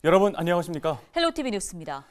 여러분 안녕하십니까? 헬로티비 뉴스입니다.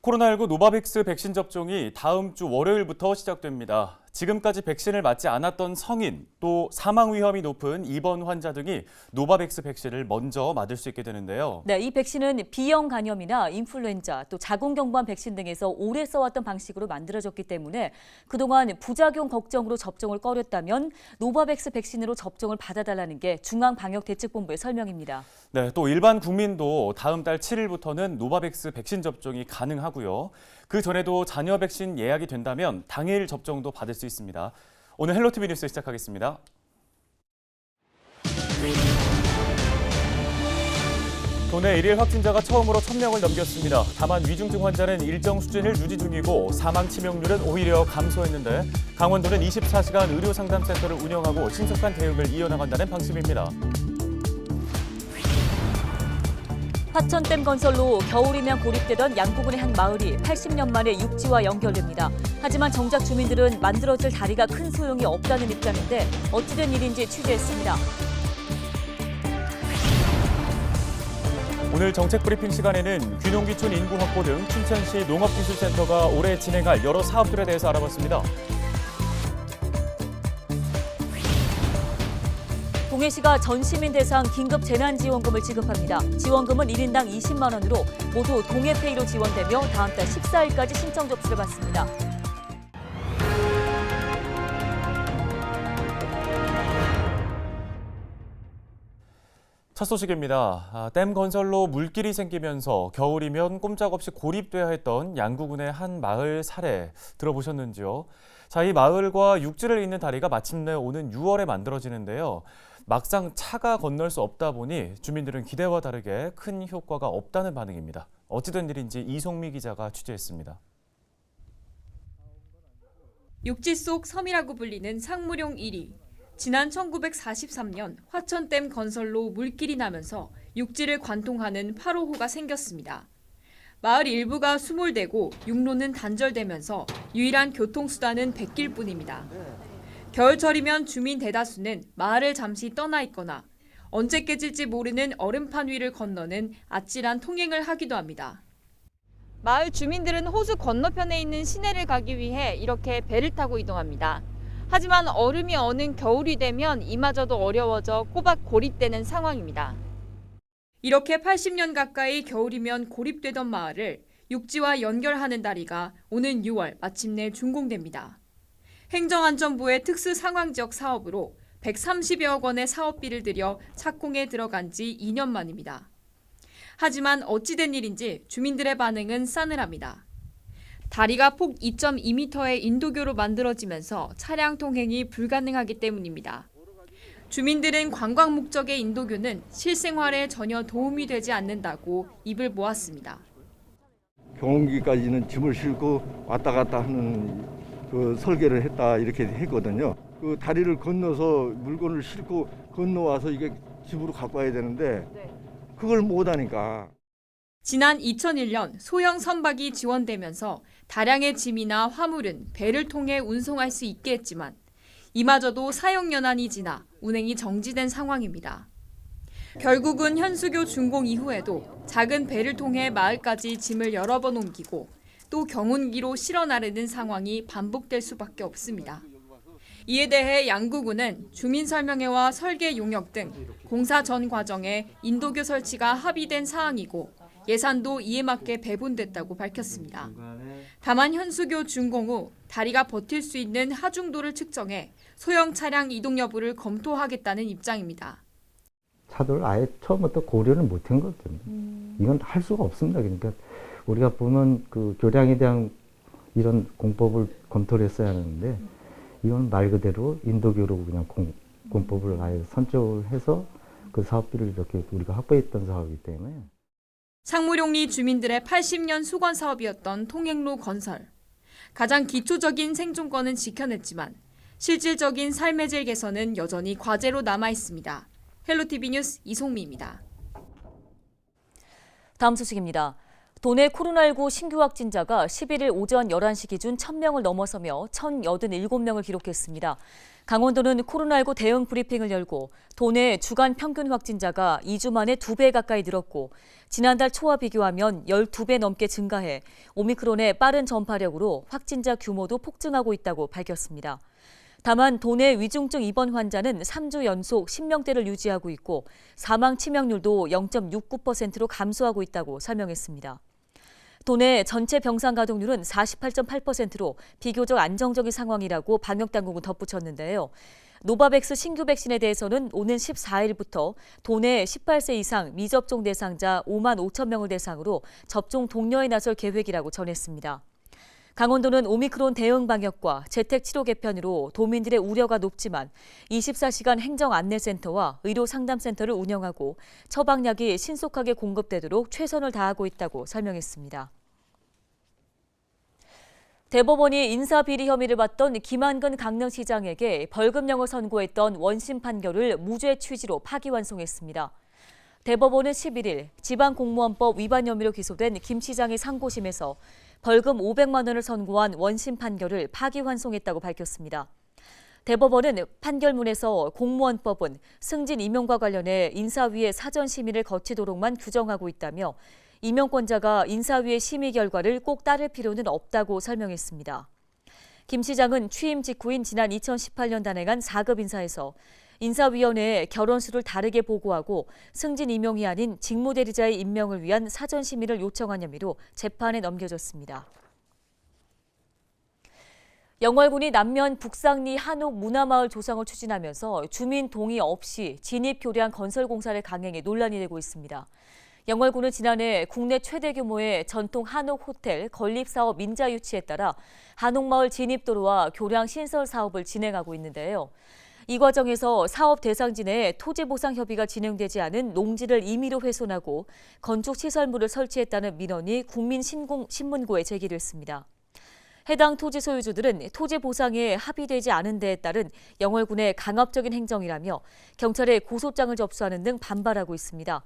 코로나19 노바백스 백신 접종이 다음 주 월요일부터 시작됩니다. 지금까지 백신을 맞지 않았던 성인, 또 사망 위험이 높은 입원 환자 등이 노바백스 백신을 먼저 맞을 수 있게 되는데요. 네, 이 백신은 B형 간염이나 인플루엔자, 또 자궁경부암 백신 등에서 오래 써왔던 방식으로 만들어졌기 때문에 그동안 부작용 걱정으로 접종을 꺼렸다면 노바백스 백신으로 접종을 받아달라는 게 중앙방역대책본부의 설명입니다. 네, 또 일반 국민도 다음 달 7일부터는 노바백스 백신 접종이 가능하고요. 그 전에도 자녀 백신 예약이 된다면 당일 접종도 받을 수 있습니다. 오늘 헬로티비 뉴스 시작하겠습니다. 도내 일일 확진자가 처음으로 1,000명을 넘겼습니다. 다만 위중증 환자는 일정 수준을 유지 중이고 사망 치명률은 오히려 감소했는데 강원도는 24시간 의료상담센터를 운영하고 신속한 대응을 이어나간다는 방침입니다. 화천댐 건설로 겨울이면 고립되던 양구군의 한 마을이 80년 만에 육지와 연결됩니다. 하지만 정작 주민들은 만들어질 다리가 큰 소용이 없다는 입장인데 어찌된 일인지 취재했습니다. 오늘 정책 브리핑 시간에는 귀농귀촌 인구 확보 등 춘천시 농업기술센터가 올해 진행할 여러 사업들에 대해서 알아봤습니다. 동해시가 전 시민 대상 긴급 재난지원금을 지급합니다. 지원금은 1인당 20만 원으로 모두 동해페이로 지원되며 다음 달 14일까지 신청 접수를 받습니다. 첫 소식입니다. 댐 건설로 물길이 생기면서 겨울이면 꼼짝없이 고립돼야 했던 양구군의 한 마을 사례 들어보셨는지요? 자, 이 마을과 육지를 잇는 다리가 마침내 오는 6월에 만들어지는데요. 막상 차가 건널 수 없다 보니 주민들은 기대와 다르게 큰 효과가 없다는 반응입니다. 어찌된 일인지 이송미 기자가 취재했습니다. 육지 속 섬이라고 불리는 상무령 1위. 지난 1943년 화천댐 건설로 물길이 나면서 육지를 관통하는 8호호가 생겼습니다. 마을 일부가 수몰되고 육로는 단절되면서 유일한 교통수단은 뱃길뿐입니다. 겨울철이면 주민 대다수는 마을을 잠시 떠나 있거나 언제 깨질지 모르는 얼음판 위를 건너는 아찔한 통행을 하기도 합니다. 마을 주민들은 호수 건너편에 있는 시내를 가기 위해 이렇게 배를 타고 이동합니다. 하지만 얼음이 어는 겨울이 되면 이마저도 어려워져 꼬박 고립되는 상황입니다. 이렇게 80년 가까이 겨울이면 고립되던 마을을 육지와 연결하는 다리가 오는 6월 마침내 준공됩니다. 행정안전부의 특수상황지역 사업으로 130여억 원의 사업비를 들여 착공에 들어간 지 2년 만입니다. 하지만 어찌된 일인지 주민들의 반응은 싸늘합니다. 다리가 폭 2.2m의 인도교로 만들어지면서 차량 통행이 불가능하기 때문입니다. 주민들은 관광 목적의 인도교는 실생활에 전혀 도움이 되지 않는다고 입을 모았습니다. 경운기까지는 짐을 싣고 왔다 갔다 하는 그 설계를 했다 이렇게 했거든요. 그 다리를 건너서 물건을 싣고 건너와서 이게 집으로 갖고 와야 되는데 그걸 못 하니까. 지난 2001년 소형 선박이 지원되면서 다량의 짐이나 화물은 배를 통해 운송할 수 있게 했지만 이마저도 사용 연한이 지나 운행이 정지된 상황입니다. 결국은 현수교 준공 이후에도 작은 배를 통해 마을까지 짐을 여러 번 옮기고 또 경운기로 실어 나르는 상황이 반복될 수밖에 없습니다. 이에 대해 양구군은 주민설명회와 설계 용역 등 공사 전 과정에 인도교 설치가 합의된 사항이고 예산도 이에 맞게 배분됐다고 밝혔습니다. 다만 현수교 준공 후 다리가 버틸 수 있는 하중도를 측정해 소형 차량 이동 여부를 검토하겠다는 입장입니다. 차도를 아예 처음부터 고려를 못한 거거든요. 이건 할 수가 없습니다. 그러니까 우리가 보면 그 교량에 대한 이런 공법을 검토를 했어야 하는데 이건 말 그대로 인도교로 그냥 공법을 아예 선정을 해서 그 사업비를 이렇게 우리가 확보했던 사업이기 때문에. 상무룡리 주민들의 80년 수건 사업이었던 통행로 건설. 가장 기초적인 생존권은 지켜냈지만 실질적인 삶의 질 개선은 여전히 과제로 남아 있습니다. 헬로티비 뉴스 이송미입니다. 다음 소식입니다. 도내 코로나19 신규 확진자가 11일 오전 11시 기준 1,000명을 넘어서며 1,087명을 기록했습니다. 강원도는 코로나19 대응 브리핑을 열고 도내 주간 평균 확진자가 2주 만에 2배 가까이 늘었고 지난달 초와 비교하면 12배 넘게 증가해 오미크론의 빠른 전파력으로 확진자 규모도 폭증하고 있다고 밝혔습니다. 다만 도내 위중증 입원 환자는 3주 연속 10명대를 유지하고 있고 사망 치명률도 0.69%로 감소하고 있다고 설명했습니다. 도내 전체 병상 가동률은 48.8%로 비교적 안정적인 상황이라고 방역당국은 덧붙였는데요. 노바백스 신규 백신에 대해서는 오는 14일부터 도내 18세 이상 미접종 대상자 5만 5천 명을 대상으로 접종 독려에 나설 계획이라고 전했습니다. 강원도는 오미크론 대응 방역과 재택 치료 개편으로 도민들의 우려가 높지만 24시간 행정안내센터와 의료상담센터를 운영하고 처방약이 신속하게 공급되도록 최선을 다하고 있다고 설명했습니다. 대법원이 인사비리 혐의를 받던 김한근 강릉시장에게 벌금형을 선고했던 원심 판결을 무죄 취지로 파기환송했습니다. 대법원은 11일 지방공무원법 위반 혐의로 기소된 김 시장의 상고심에서 벌금 500만 원을 선고한 원심 판결을 파기환송했다고 밝혔습니다. 대법원은 판결문에서 공무원법은 승진 임용과 관련해 인사위의 사전 심의를 거치도록만 규정하고 있다며 임용권자가 인사위의 심의 결과를 꼭 따를 필요는 없다고 설명했습니다. 김 시장은 취임 직후인 지난 2018년 단행한 4급 인사에서 인사위원회에 결혼수를 다르게 보고하고 승진 임용이 아닌 직무대리자의 임명을 위한 사전 심의를 요청한 혐의로 재판에 넘겨졌습니다. 영월군이 남면 북상리 한옥 문화마을 조성을 추진하면서 주민 동의 없이 진입교량 건설 공사를 강행해 논란이 되고 있습니다. 영월군은 지난해 국내 최대 규모의 전통 한옥 호텔 건립사업 민자 유치에 따라 한옥마을 진입도로와 교량 신설 사업을 진행하고 있는데요. 이 과정에서 사업 대상지 내에 토지 보상 협의가 진행되지 않은 농지를 임의로 훼손하고 건축 시설물을 설치했다는 민원이 국민신문고에 제기됐습니다. 해당 토지 소유주들은 토지 보상에 합의되지 않은 데에 따른 영월군의 강압적인 행정이라며 경찰에 고소장을 접수하는 등 반발하고 있습니다.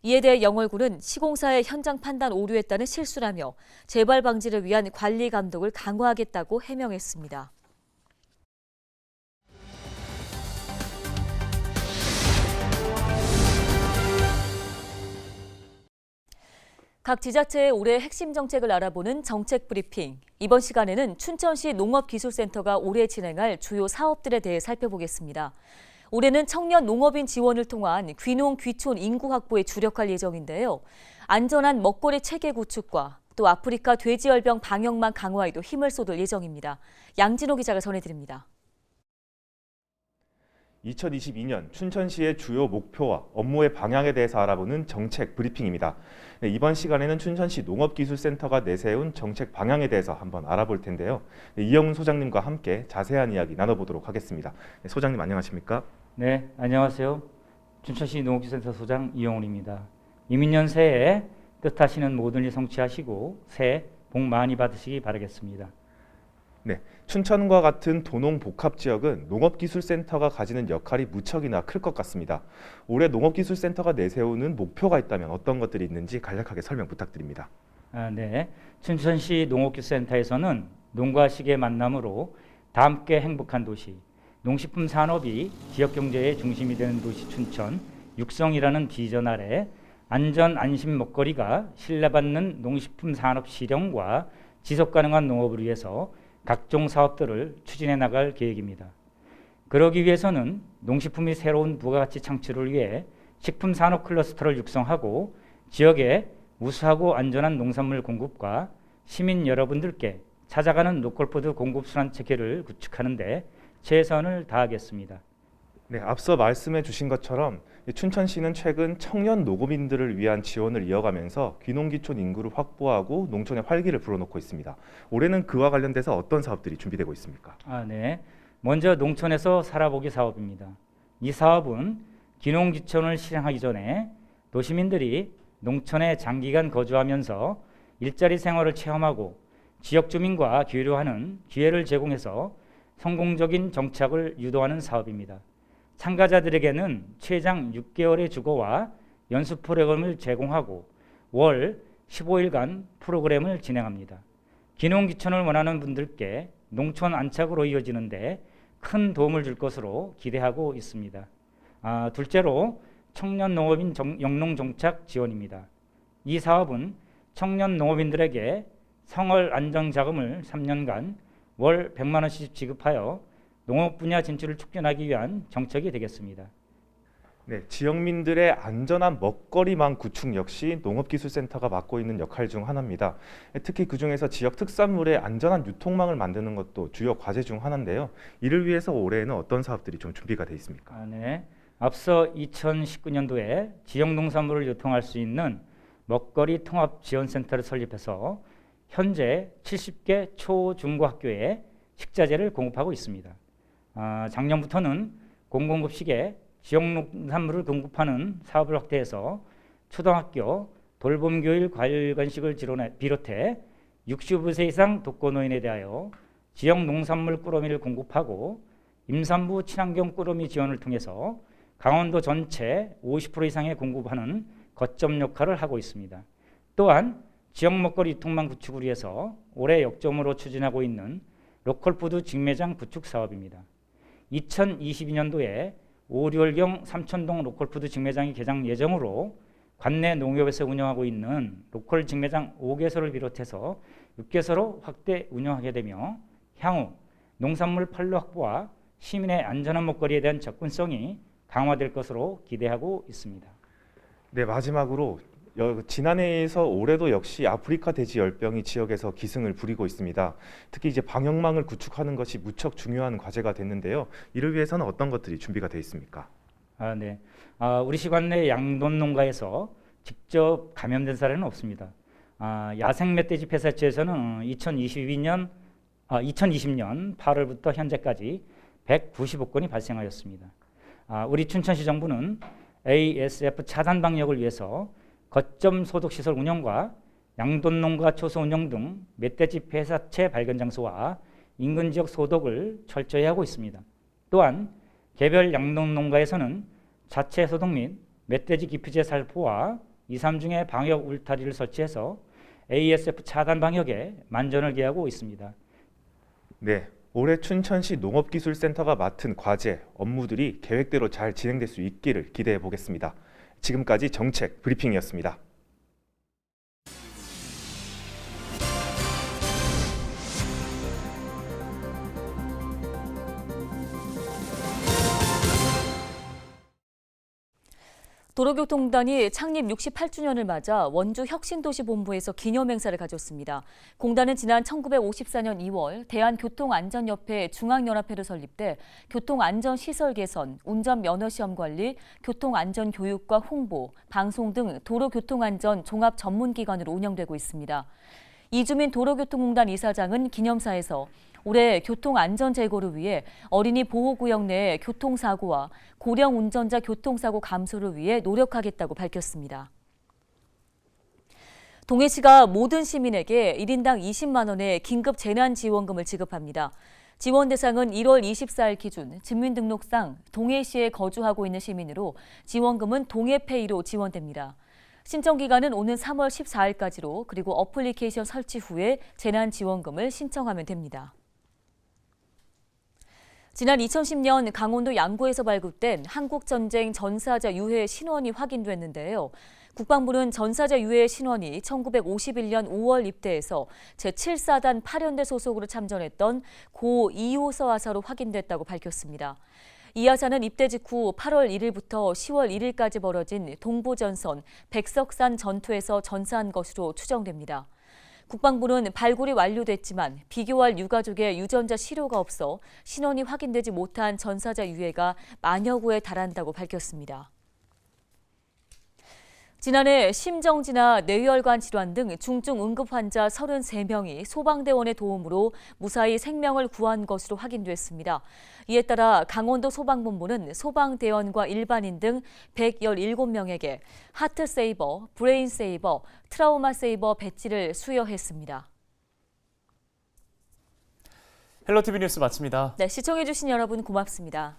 이에 대해 영월군은 시공사의 현장 판단 오류에 따른 실수라며 재발 방지를 위한 관리 감독을 강화하겠다고 해명했습니다. 각 지자체의 올해 핵심 정책을 알아보는 정책 브리핑. 이번 시간에는 춘천시 농업기술센터가 올해 진행할 주요 사업들에 대해 살펴보겠습니다. 올해는 청년 농업인 지원을 통한 귀농 귀촌 인구 확보에 주력할 예정인데요. 안전한 먹거리 체계 구축과 또 아프리카 돼지열병 방역망 강화에도 힘을 쏟을 예정입니다. 양진호 기자가 전해드립니다. 2022년 춘천시의 주요 목표와 업무의 방향에 대해서 알아보는 정책 브리핑입니다. 이번 시간에는 춘천시 농업기술센터가 내세운 정책 방향에 대해서 한번 알아볼 텐데요. 이영훈 소장님과 함께 자세한 이야기 나눠보도록 하겠습니다. 소장님 안녕하십니까? 네, 안녕하세요. 춘천시 농업기술센터 소장 이영훈입니다. 이민년 새해 뜻하시는 모든 일 성취하시고 새해 복 많이 받으시기 바라겠습니다. 네, 춘천과 같은 도농 복합 지역은 농업기술센터가 가지는 역할이 무척이나 클 것 같습니다. 올해 농업기술센터가 내세우는 목표가 있다면 어떤 것들이 있는지 간략하게 설명 부탁드립니다. 네, 춘천시 농업기술센터에서는 농과 식의 만남으로 다 함께 행복한 도시, 농식품 산업이 지역 경제의 중심이 되는 도시 춘천 육성이라는 비전 아래 안전 안심 먹거리가 신뢰받는 농식품 산업 실현과 지속 가능한 농업을 위해서 각종 사업들을 추진해 나갈 계획입니다. 그러기 위해서는 농식품이 새로운 부가가치 창출을 위해 식품 산업 클러스터를 육성하고 지역에 우수하고 안전한 농산물 공급과 시민 여러분들께 찾아가는 로컬푸드 공급 순환 체계를 구축하는 데 최선을 다하겠습니다. 네, 앞서 말씀해 주신 것처럼 춘천시는 최근 청년 농업인들을 위한 지원을 이어가면서 귀농귀촌 인구를 확보하고 농촌의 활기를 불어넣고 있습니다. 올해는 그와 관련돼서 어떤 사업들이 준비되고 있습니까? 네. 먼저 농촌에서 살아보기 사업입니다. 이 사업은 귀농귀촌을 실행하기 전에 도시민들이 농촌에 장기간 거주하면서 일자리 생활을 체험하고 지역 주민과 교류하는 기회를 제공해서 성공적인 정착을 유도하는 사업입니다. 참가자들에게는 최장 6개월의 주거와 연수 프로그램을 제공하고 월 15일간 프로그램을 진행합니다. 기농기촌을 원하는 분들께 농촌 안착으로 이어지는데 큰 도움을 줄 것으로 기대하고 있습니다. 둘째로 청년 농업인 영농 정착 지원입니다. 이 사업은 청년 농업인들에게 생활 안정 자금을 3년간 월 100만 원씩 지급하여 농업 분야 진출을 촉진하기 위한 정책이 되겠습니다. 네, 지역민들의 안전한 먹거리망 구축 역시 농업기술센터가 맡고 있는 역할 중 하나입니다. 특히 그중에서 지역 특산물의 안전한 유통망을 만드는 것도 주요 과제 중 하나인데요. 이를 위해서 올해에는 어떤 사업들이 좀 준비가 돼 있습니까? 네. 앞서 2019년도에 지역 농산물을 유통할 수 있는 먹거리 통합 지원센터를 설립해서 현재 70개 초, 중고 학교에 식자재를 공급하고 있습니다. 작년부터는 공공급식에 지역 농산물을 공급하는 사업을 확대해서 초등학교 돌봄교일 과일간식을 비롯해 65세 이상 독거노인에 대하여 지역 농산물 꾸러미를 공급하고 임산부 친환경 꾸러미 지원을 통해서 강원도 전체 50% 이상에 공급하는 거점 역할을 하고 있습니다. 또한 지역 먹거리 유통망 구축을 위해서 올해 역점으로 추진하고 있는 로컬푸드 직매장 구축 사업입니다. 2022년도에 5, 6월경 삼천동 로컬푸드 직매장이 개장 예정으로 관내 농협에서 운영하고 있는 로컬 직매장 5개소를 비롯해서 6개소로 확대 운영하게 되며 향후 농산물 판로 확보와 시민의 안전한 먹거리에 대한 접근성이 강화될 것으로 기대하고 있습니다. 네, 마지막으로 지난해에서 올해도 역시 아프리카 돼지 열병이 지역에서 기승을 부리고 있습니다. 특히 이제 방역망을 구축하는 것이 무척 중요한 과제가 됐는데요. 이를 위해서는 어떤 것들이 준비가 돼 있습니까? 네. 우리 시관 내 양돈 농가에서 직접 감염된 사례는 없습니다. 야생 멧돼지 폐사체에서는 2020년 8월부터 현재까지 195건이 발생하였습니다. 우리 춘천시 정부는 ASF 차단 방역을 위해서 거점 소독시설 운영과 양돈농가 초소 운영 등 멧돼지 폐사체 발견 장소와 인근 지역 소독을 철저히 하고 있습니다. 또한 개별 양돈농가에서는 자체 소독 및 멧돼지 기피제 살포와 2, 3중의 방역 울타리를 설치해서 ASF 차단 방역에 만전을 기하고 있습니다. 네, 올해 춘천시 농업기술센터가 맡은 과제, 업무들이 계획대로 잘 진행될 수 있기를 기대해 보겠습니다. 지금까지 정책 브리핑이었습니다. 도로교통공단이 창립 68주년을 맞아 원주 혁신도시본부에서 기념행사를 가졌습니다. 공단은 지난 1954년 2월 대한교통안전협회 중앙연합회로 설립돼 교통안전시설 개선, 운전면허시험 관리, 교통안전교육과 홍보, 방송 등 도로교통안전 종합전문기관으로 운영되고 있습니다. 이주민 도로교통공단 이사장은 기념사에서 올해 교통안전 제고를 위해 어린이 보호구역 내 교통사고와 고령 운전자 교통사고 감소를 위해 노력하겠다고 밝혔습니다. 동해시가 모든 시민에게 1인당 20만 원의 긴급 재난지원금을 지급합니다. 지원 대상은 1월 24일 기준 주민등록상 동해시에 거주하고 있는 시민으로 지원금은 동해페이로 지원됩니다. 신청 기간은 오는 3월 14일까지로 그리고 어플리케이션 설치 후에 재난지원금을 신청하면 됩니다. 지난 2010년 강원도 양구에서 발굴된 한국전쟁 전사자 유해 신원이 확인됐는데요. 국방부는 전사자 유해 신원이 1951년 5월 입대해서 제7사단 8연대 소속으로 참전했던 고 이호서 하사로 확인됐다고 밝혔습니다. 이 하사는 입대 직후 8월 1일부터 10월 1일까지 벌어진 동부전선 백석산 전투에서 전사한 것으로 추정됩니다. 국방부는 발굴이 완료됐지만 비교할 유가족의 유전자 시료가 없어 신원이 확인되지 못한 전사자 유해가 만여 구에 달한다고 밝혔습니다. 지난해 심정지나 뇌혈관 질환 등 중증 응급 환자 33명이 소방대원의 도움으로 무사히 생명을 구한 것으로 확인됐습니다. 이에 따라 강원도 소방본부는 소방대원과 일반인 등 117명에게 하트세이버, 브레인세이버, 트라우마세이버 배지를 수여했습니다. 헬로티비 뉴스 마칩니다. 네, 시청해주신 여러분 고맙습니다.